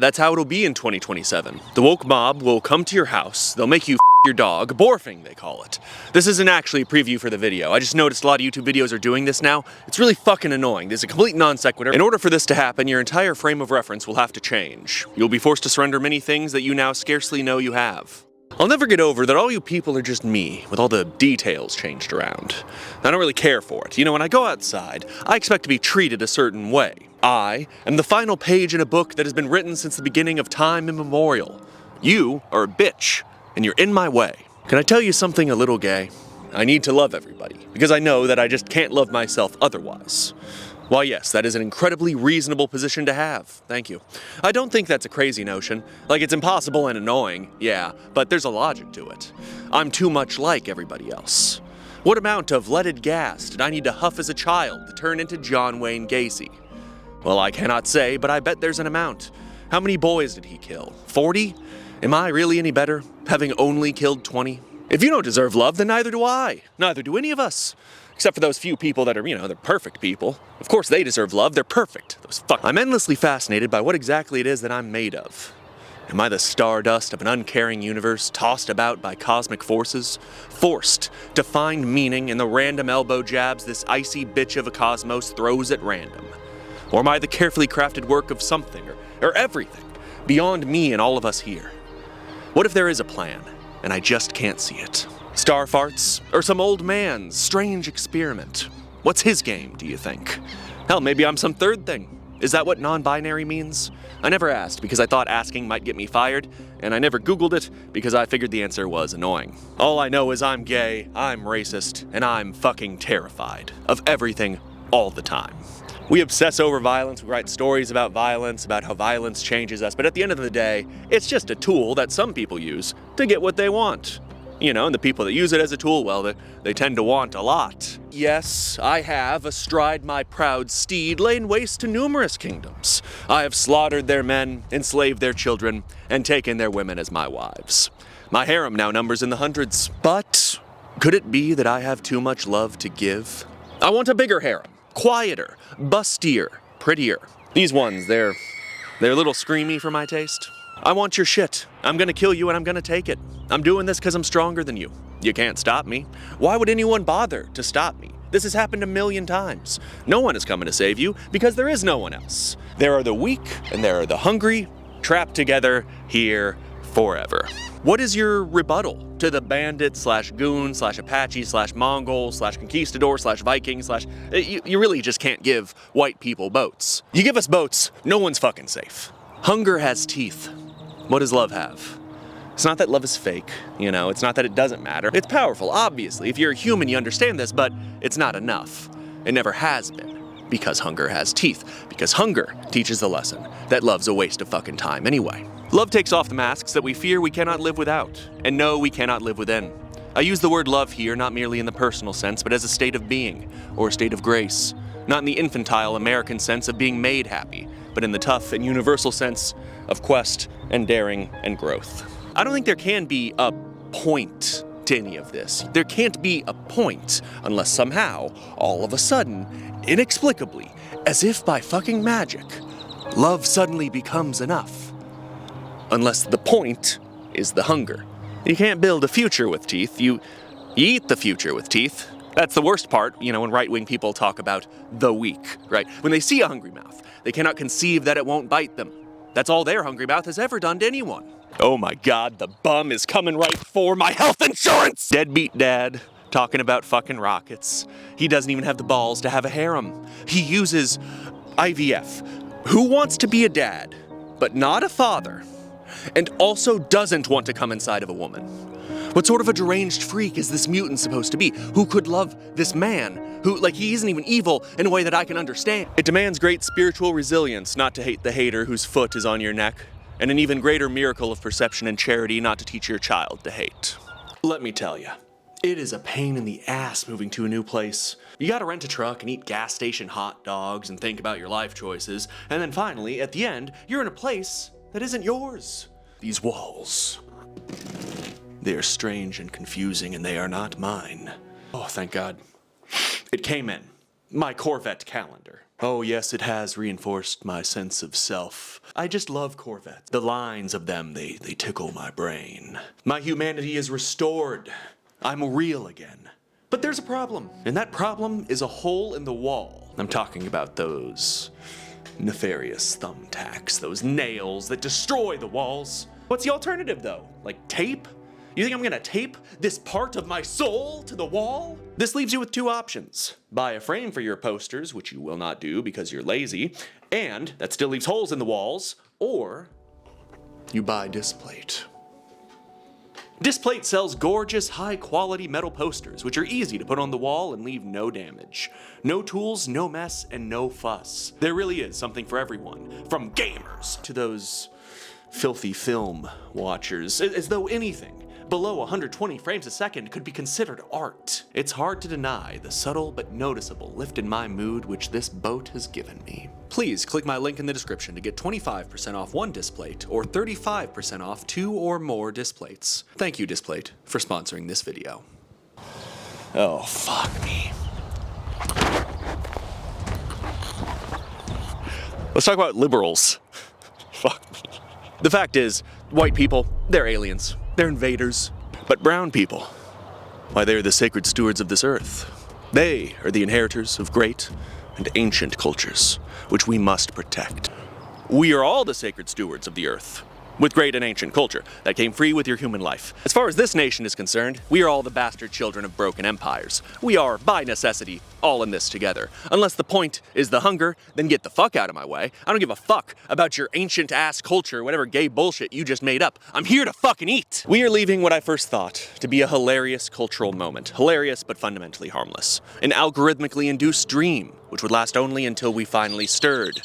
That's how it'll be in 2027. The woke mob will come to your house, they'll make you your dog, borfing they call it. This isn't actually a preview for the video. I just noticed a lot of YouTube videos are doing this now. It's really fucking annoying. There's a complete non sequitur. In order for this to happen, your entire frame of reference will have to change. You'll be forced to surrender many things that you now scarcely know you have. I'll never get over that all you people are just me, with all the details changed around. I don't really care for it. You know, when I go outside, I expect to be treated a certain way. I am the final page in a book that has been written since the beginning of time immemorial. You are a bitch, and you're in my way. Can I tell you something a little gay? I need to love everybody, because I know that I just can't love myself otherwise. Why yes, that is an incredibly reasonable position to have. Thank you. I don't think that's a crazy notion. Like, it's impossible and annoying, yeah, but there's a logic to it. I'm too much like everybody else. What amount of leaded gas did I need to huff as a child to turn into John Wayne Gacy? Well, I cannot say, but I bet there's an amount. How many boys did he kill? 40? Am I really any better, having only killed 20? If you don't deserve love, then neither do I. Neither do any of us. Except for those few people that are, they're perfect people. Of course they deserve love, they're perfect. I'm endlessly fascinated by what exactly it is that I'm made of. Am I the stardust of an uncaring universe tossed about by cosmic forces, forced to find meaning in the random elbow jabs this icy bitch of a cosmos throws at random? Or am I the carefully crafted work of something, or everything, beyond me and all of us here? What if there is a plan, and I just can't see it? Star farts, or some old man's strange experiment? What's his game, do you think? Hell, maybe I'm some third thing. Is that what non-binary means? I never asked because I thought asking might get me fired, and I never Googled it because I figured the answer was annoying. All I know is I'm gay, I'm racist, and I'm fucking terrified of everything all the time. We obsess over violence, we write stories about how violence changes us, but at the end of the day, it's just a tool that some people use to get what they want. And the people that use it as a tool, well, they tend to want a lot. Yes, I have, astride my proud steed, lain waste to numerous kingdoms. I have slaughtered their men, enslaved their children, and taken their women as my wives. My harem now numbers in the hundreds. But could it be that I have too much love to give? I want a bigger harem, quieter, bustier, prettier. These ones, they're a little screamy for my taste. I want your shit. I'm gonna kill you and I'm gonna take it. I'm doing this because I'm stronger than you. You can't stop me. Why would anyone bother to stop me? This has happened a million times. No one is coming to save you because there is no one else. There are the weak and there are the hungry, trapped together here forever. What is your rebuttal to the bandit / goon / Apache / Mongol / conquistador / Viking / you really just can't give white people boats. You give us boats, no one's fucking safe. Hunger has teeth. What does love have? It's not that love is fake, it's not that it doesn't matter. It's powerful, obviously. If you're a human, you understand this, but it's not enough. It never has been. Because hunger has teeth. Because hunger teaches the lesson that love's a waste of fucking time anyway. Love takes off the masks that we fear we cannot live without, and know we cannot live within. I use the word love here not merely in the personal sense, but as a state of being, or a state of grace. Not in the infantile American sense of being made happy, but in the tough and universal sense of quest and daring and growth. I don't think there can be a point to any of this. There can't be a point unless somehow, all of a sudden, inexplicably, as if by fucking magic, love suddenly becomes enough. Unless the point is the hunger. You can't build a future with teeth, you eat the future with teeth. That's the worst part, when right-wing people talk about the weak, right? When they see a hungry mouth, they cannot conceive that it won't bite them. That's all their hungry mouth has ever done to anyone. Oh my God, the bum is coming right for my health insurance! Deadbeat dad, talking about fucking rockets. He doesn't even have the balls to have a harem. He uses IVF. Who wants to be a dad, but not a father, and also doesn't want to come inside of a woman? What sort of a deranged freak is this mutant supposed to be, who could love this man, who, he isn't even evil in a way that I can understand? It demands great spiritual resilience not to hate the hater whose foot is on your neck, and an even greater miracle of perception and charity not to teach your child to hate. Let me tell you, it is a pain in the ass moving to a new place. You gotta rent a truck and eat gas station hot dogs and think about your life choices, and then finally, at the end, you're in a place that isn't yours. These walls. They are strange and confusing, and they are not mine. Oh, thank God. It came in. My Corvette calendar. Oh yes, it has reinforced my sense of self. I just love Corvettes. The lines of them, they tickle my brain. My humanity is restored. I'm real again. But there's a problem, and that problem is a hole in the wall. I'm talking about those nefarious thumbtacks, those nails that destroy the walls. What's the alternative though? Like tape? You think I'm gonna tape this part of my soul to the wall? This leaves you with two options. Buy a frame for your posters, which you will not do because you're lazy, and that still leaves holes in the walls, or you buy Displate. Displate sells gorgeous, high-quality metal posters, which are easy to put on the wall and leave no damage. No tools, no mess, and no fuss. There really is something for everyone, from gamers to those filthy film watchers, as though anything below 120 frames a second could be considered art. It's hard to deny the subtle but noticeable lift in my mood which this boat has given me. Please click my link in the description to get 25% off one Displate or 35% off 2 or more Displates. Thank you, Displate, for sponsoring this video. Oh, fuck me. Let's talk about liberals. Fuck me. The fact is, white people, they're aliens. They're invaders. But brown people, why, they're the sacred stewards of this earth. They are the inheritors of great and ancient cultures, which we must protect. We are all the sacred stewards of the earth, with great and ancient culture that came free with your human life. As far as this nation is concerned, we are all the bastard children of broken empires. We are, by necessity, all in this together. Unless the point is the hunger, then get the fuck out of my way. I don't give a fuck about your ancient-ass culture, whatever gay bullshit you just made up. I'm here to fucking eat! We are leaving what I first thought to be a hilarious cultural moment. Hilarious, but fundamentally harmless. An algorithmically induced dream, which would last only until we finally stirred.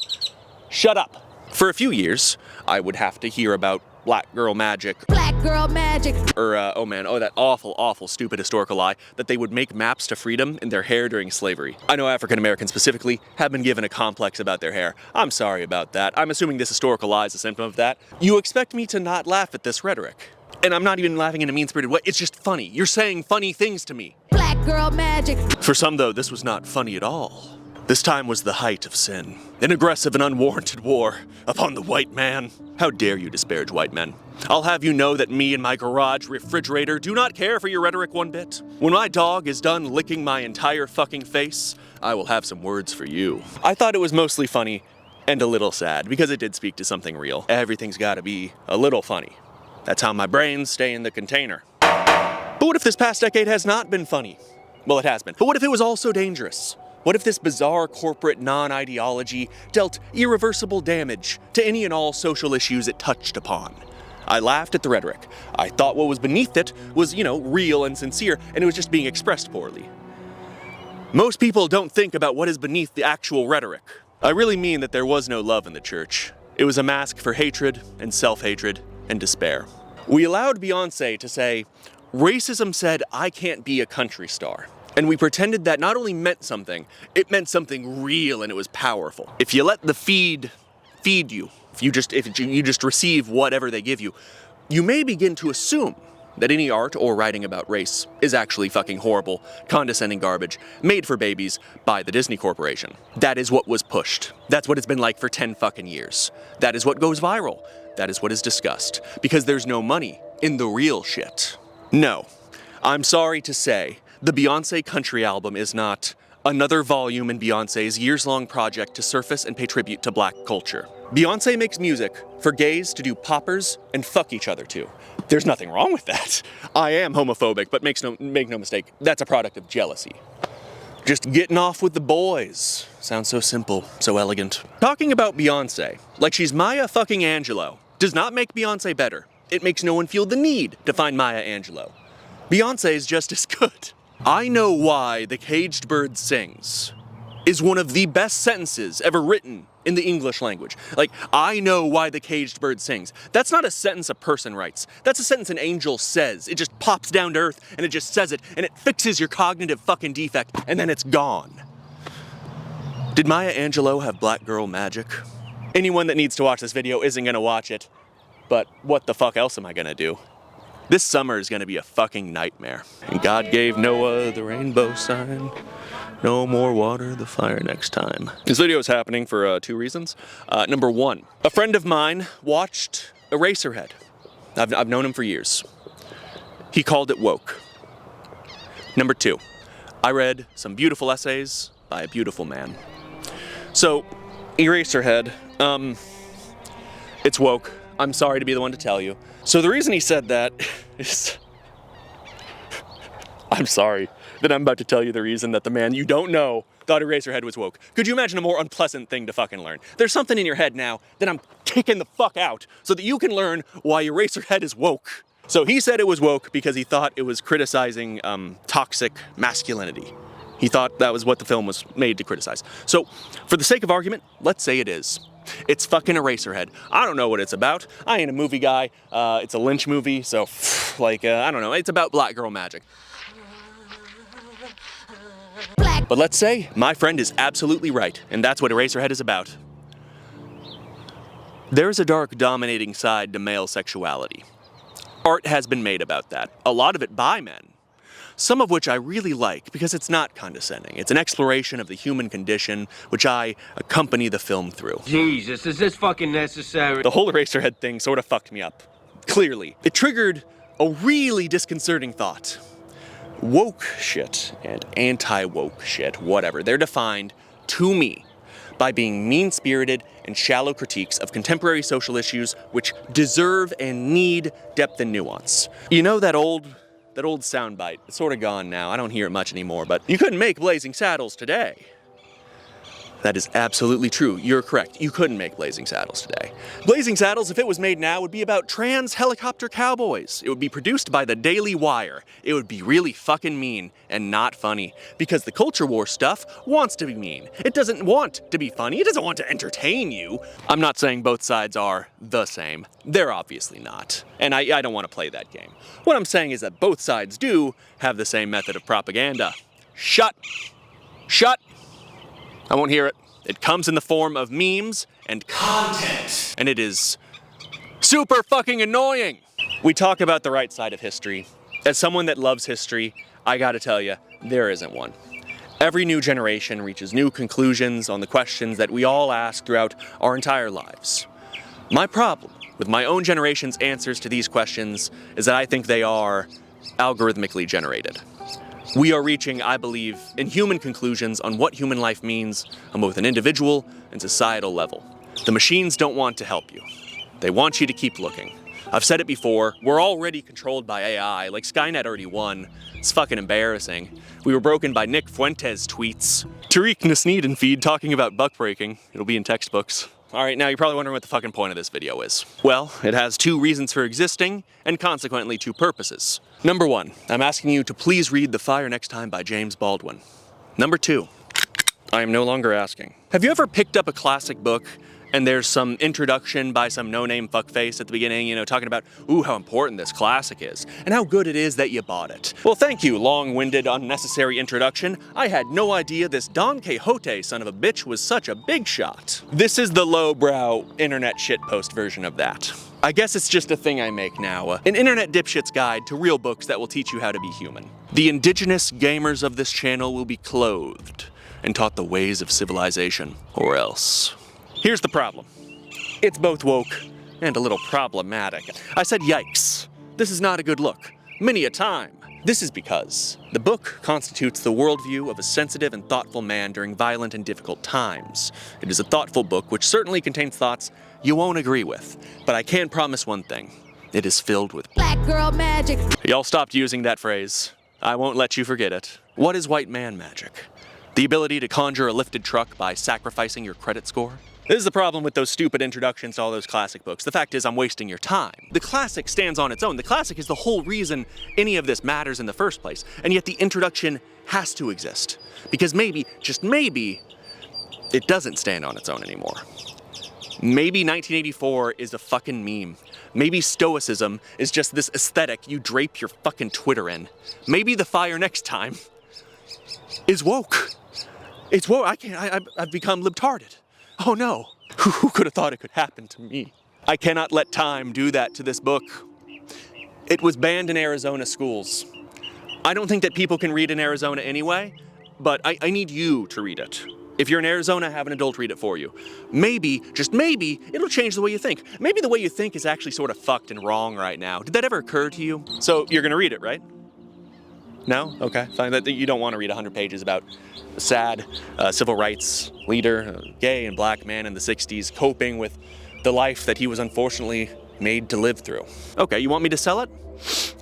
Shut up! For a few years, I would have to hear about black girl magic. Black girl magic! Or, that awful, stupid historical lie that they would make maps to freedom in their hair during slavery. I know African Americans specifically have been given a complex about their hair. I'm sorry about that. I'm assuming this historical lie is a symptom of that. You expect me to not laugh at this rhetoric. And I'm not even laughing in a mean-spirited way. It's just funny. You're saying funny things to me. Black girl magic! For some, though, this was not funny at all. This time was the height of sin, an aggressive and unwarranted war upon the white man. How dare you disparage white men? I'll have you know that me and my garage refrigerator do not care for your rhetoric one bit. When my dog is done licking my entire fucking face, I will have some words for you. I thought it was mostly funny and a little sad because it did speak to something real. Everything's gotta be a little funny. That's how my brains stay in the container. But what if this past decade has not been funny? Well, it has been. But what if it was also dangerous? What if this bizarre corporate non-ideology dealt irreversible damage to any and all social issues it touched upon? I laughed at the rhetoric. I thought what was beneath it was, real and sincere, and it was just being expressed poorly. Most people don't think about what is beneath the actual rhetoric. I really mean that there was no love in the church. It was a mask for hatred and self-hatred and despair. We allowed Beyonce to say, "Racism said I can't be a country star." And we pretended that not only meant something, it meant something real and it was powerful. If you let the feed you, if you just receive whatever they give you, you may begin to assume that any art or writing about race is actually fucking horrible, condescending garbage, made for babies by the Disney Corporation. That is what was pushed. That's what it's been like for 10 fucking years. That is what goes viral. That is what is discussed. Because there's no money in the real shit. No, I'm sorry to say, the Beyonce country album is not another volume in Beyonce's years-long project to surface and pay tribute to black culture. Beyonce makes music for gays to do poppers and fuck each other to. There's nothing wrong with that. I am homophobic, but make no mistake, that's a product of jealousy. Just getting off with the boys. Sounds so simple, so elegant. Talking about Beyonce, like she's Maya fucking Angelou, does not make Beyonce better. It makes no one feel the need to find Maya Angelou. Beyonce is just as good. I know why the caged bird sings is one of the best sentences ever written in the English language. Like, I know why the caged bird sings. That's not a sentence a person writes. That's a sentence an angel says. It just pops down to earth and it just says it and it fixes your cognitive fucking defect and then it's gone. Did Maya Angelou have black girl magic? Anyone that needs to watch this video isn't gonna watch it, but what the fuck else am I gonna do? This summer is gonna be a fucking nightmare. And God gave Noah the rainbow sign. No more water the fire next time. This video is happening for 2 reasons. Number 1, a friend of mine watched Eraserhead. I've known him for years. He called it woke. Number 2, I read some beautiful essays by a beautiful man. So, Eraserhead, it's woke. I'm sorry to be the one to tell you. So the reason he said that is... I'm sorry that I'm about to tell you the reason that the man you don't know thought Eraserhead was woke. Could you imagine a more unpleasant thing to fucking learn? There's something in your head now that I'm kicking the fuck out so that you can learn why Eraserhead is woke. So he said it was woke because he thought it was criticizing toxic masculinity. He thought that was what the film was made to criticize. So, for the sake of argument, let's say it is. It's fucking Eraserhead. I don't know what it's about. I ain't a movie guy. It's a Lynch movie, so, I don't know. It's about black girl magic. But let's say my friend is absolutely right, and that's what Eraserhead is about. There's a dark, dominating side to male sexuality. Art has been made about that, a lot of it by men. Some of which I really like because it's not condescending. It's an exploration of the human condition, which I accompany the film through. Jesus, is this fucking necessary? The whole Eraserhead thing sort of fucked me up. Clearly. It triggered a really disconcerting thought. Woke shit and anti-woke shit, whatever, they're defined, to me, by being mean-spirited and shallow critiques of contemporary social issues which deserve and need depth and nuance. You know that old soundbite? It's sort of gone now. I don't hear it much anymore, but you couldn't make Blazing Saddles today. That is absolutely true. You're correct. You couldn't make Blazing Saddles today. Blazing Saddles, if it was made now, would be about trans helicopter cowboys. It would be produced by the Daily Wire. It would be really fucking mean and not funny because the culture war stuff wants to be mean. It doesn't want to be funny. It doesn't want to entertain you. I'm not saying both sides are the same. They're obviously not. And I don't want to play that game. What I'm saying is that both sides do have the same method of propaganda. Shut. I won't hear it. It comes in the form of memes and content. And it is super fucking annoying. We talk about the right side of history. As someone that loves history, I gotta tell you, there isn't one. Every new generation reaches new conclusions on the questions that we all ask throughout our entire lives. My problem with my own generation's answers to these questions is that I think they are algorithmically generated. We are reaching, I believe, inhuman conclusions on what human life means on both an individual and societal level. The machines don't want to help you. They want you to keep looking. I've said it before, we're already controlled by AI, like Skynet already won. It's fucking embarrassing. We were broken by Nick Fuentes' tweets. Tariq Nasneed feed talking about buck breaking. It'll be in textbooks. Alright, now you're probably wondering what the fucking point of this video is. Well, it has 2 reasons for existing, and consequently 2 purposes. Number 1, I'm asking you to please read The Fire Next Time by James Baldwin. Number 2, I am no longer asking. Have you ever picked up a classic book and there's some introduction by some no-name fuckface at the beginning, talking about, ooh, how important this classic is, and how good it is that you bought it? Well, thank you, long-winded, unnecessary introduction. I had no idea this Don Quixote son of a bitch was such a big shot. This is the lowbrow internet shitpost version of that. I guess it's just a thing I make now, an internet dipshit's guide to real books that will teach you how to be human. The indigenous gamers of this channel will be clothed and taught the ways of civilization, or else. Here's the problem. It's both woke and a little problematic. I said yikes. This is not a good look. Many a time. This is because the book constitutes the worldview of a sensitive and thoughtful man during violent and difficult times. It is a thoughtful book which certainly contains thoughts you won't agree with. But I can promise one thing. It is filled with black girl magic. Y'all stopped using that phrase. I won't let you forget it. What is white man magic? The ability to conjure a lifted truck by sacrificing your credit score? This is the problem with those stupid introductions to all those classic books. The fact is, I'm wasting your time. The classic stands on its own. The classic is the whole reason any of this matters in the first place. And yet the introduction has to exist. Because maybe, just maybe, it doesn't stand on its own anymore. Maybe 1984 is a fucking meme. Maybe stoicism is just this aesthetic you drape your fucking Twitter in. Maybe The Fire Next Time is woke. It's woke. I've become libtarded. Oh no, who could have thought it could happen to me? I cannot let time do that to this book. It was banned in Arizona schools. I don't think that people can read in Arizona anyway. but I need you to read it. If you're in Arizona, have an adult read it for you. Maybe, just maybe, it'll change the way you think. Maybe the way you think is actually sort of fucked and wrong right now. Did that ever occur to you? So you're gonna read it, right? No? Okay, fine. You don't want to read 100 pages about a sad civil rights leader, a gay and black man in the 60s, coping with the life that he was unfortunately made to live through. Okay, you want me to sell it?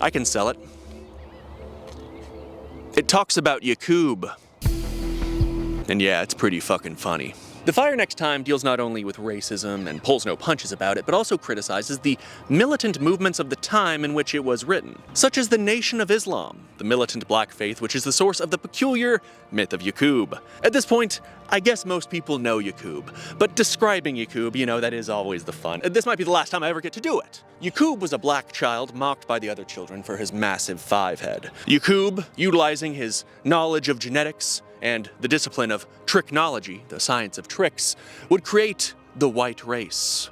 I can sell it. It talks about YAKUB. And yeah, it's pretty fucking funny. The Fire Next Time deals not only with racism and pulls no punches about it, but also criticizes the militant movements of the time in which it was written, such as the Nation of Islam, the militant black faith which is the source of the peculiar myth of YAKUB. At this point, I guess most people know YAKUB, but describing YAKUB, you know, that is always the fun. This might be the last time I ever get to do it. YAKUB was a black child mocked by the other children for his massive 5-head. YAKUB, utilizing his knowledge of genetics and the discipline of tricknology, the science of tricks, would create the white race.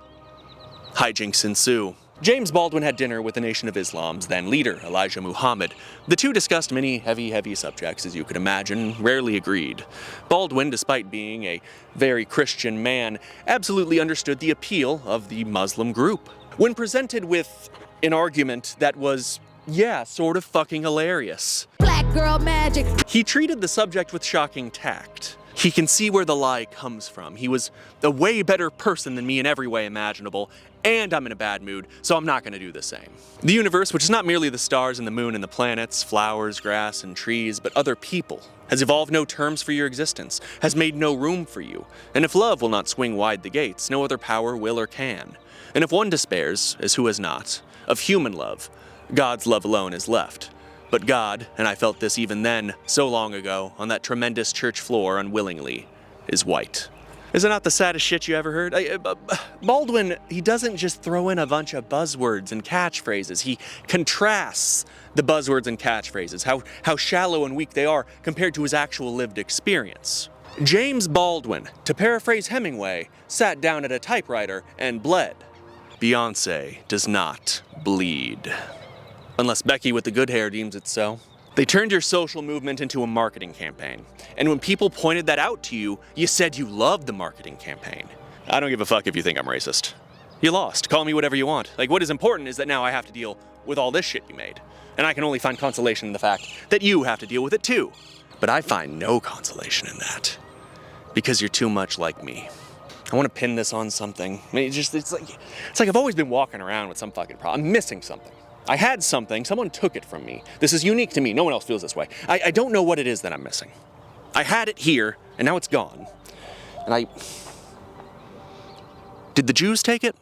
Hijinks ensue. James Baldwin had dinner with the Nation of Islam's then leader, Elijah Muhammad. The two discussed many heavy subjects, as you could imagine, rarely agreed. Baldwin, despite being a very Christian man, absolutely understood the appeal of the Muslim group. When presented with an argument that was, yeah, sort of fucking hilarious, black girl magic, he treated the subject with shocking tact. He can see where the lie comes from. He was a way better person than me in every way imaginable, and I'm in a bad mood, so I'm not going to do the same. The universe, which is not merely the stars and the moon and the planets, flowers, grass, and trees, but other people, has evolved no terms for your existence, has made no room for you. And if love will not swing wide the gates, no other power will or can. And if one despairs, as who has not, of human love, God's love alone is left. But God, and I felt this even then, so long ago, on that tremendous church floor unwillingly, is white. Is it not the saddest shit you ever heard? Baldwin, he doesn't just throw in a bunch of buzzwords and catchphrases. He contrasts the buzzwords and catchphrases, how shallow and weak they are compared to his actual lived experience. James Baldwin, to paraphrase Hemingway, sat down at a typewriter and bled. Beyonce does not bleed. Unless Becky with the good hair deems it so. They turned your social movement into a marketing campaign. And when people pointed that out to you, you said you loved the marketing campaign. I don't give a fuck if you think I'm racist. You lost. Call me whatever you want. Like, what is important is that now I have to deal with all this shit you made. And I can only find consolation in the fact that you have to deal with it too. But I find no consolation in that. Because you're too much like me. I want to pin this on something. I mean, it's like I've always been walking around with some fucking problem. I'm missing something. I had something, someone took it from me. This is unique to me, no one else feels this way. I don't know what it is that I'm missing. I had it here, and now it's gone. And did the Jews take it?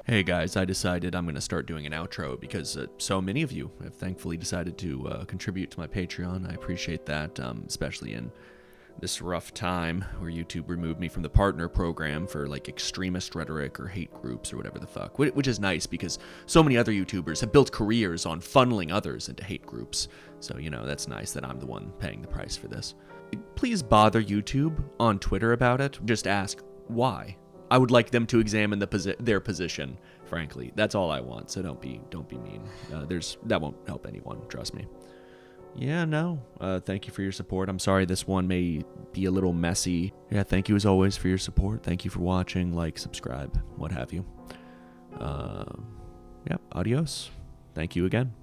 Hey guys, I decided I'm going to start doing an outro because so many of you have thankfully decided to contribute to my Patreon. I appreciate that, especially in this rough time where YouTube removed me from the partner program for like extremist rhetoric or hate groups or whatever the fuck, which is nice because so many other YouTubers have built careers on funneling others into hate groups. So, you know, that's nice that I'm the one paying the price for this. Please bother YouTube on Twitter about it. Just ask why. I would like them to examine their position, frankly. That's all I want, so don't be mean. That won't help anyone, trust me. Yeah, no. Thank you for your support. I'm sorry this one may be a little messy. Yeah, thank you as always for your support. Thank you for watching, like, subscribe, what have you. Yeah, adios. Thank you again.